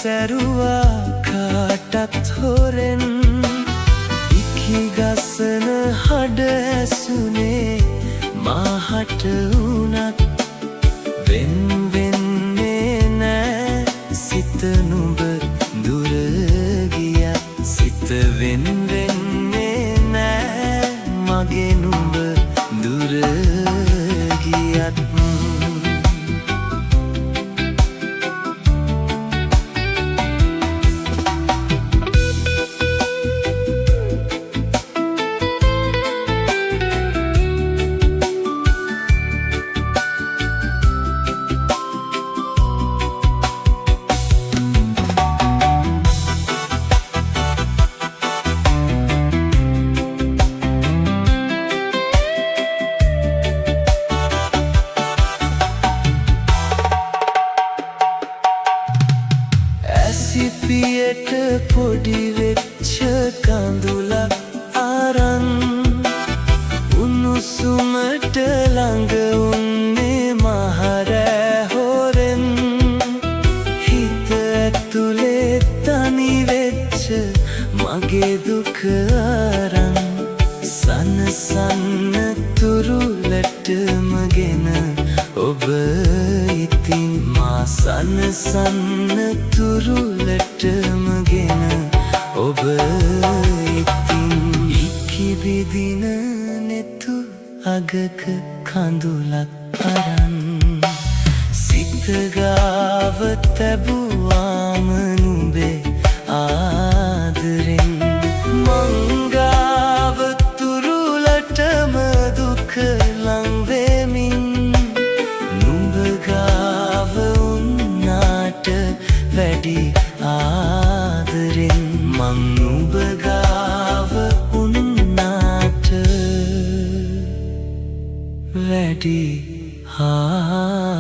සැරුවා කාටත් හොරෙන් ඉකිගසන හඩ ඇසුනේ මාහට වුණත් වෙන් වෙන්නේ නෑ සිත නුඹ දුර ගියත් සිත වෙන් වෙන්නේ නෑ මගේ නුඹ දුර ගියත් සිපියට පොඩි වෙච්ච කඳුලක් අරන් උණුසුමට ළඟ උන්නේ මහරෑ හොරෙන් හිත ඇතුලේ තනි වෙච්ච මගේ දුක අරන් සනසන්න තුරුලටම ගෙන ඔබ ඉතින් මා සනසන්න තුරුලටම ගෙන ඔබ ඉතින් ඉකිබිදින නෙතු අගක කඳුලක් අරන් සිත ගාව තැබුවාම නුඹේ ආදරෙන් මංගාව තුරුලටම දුක ලං වෙමින් නුඹ ගාව උන්නාට වැඩි ආදරෙන් මං නුඹ ගාව උන්නාට වැඩි ආදරෙන්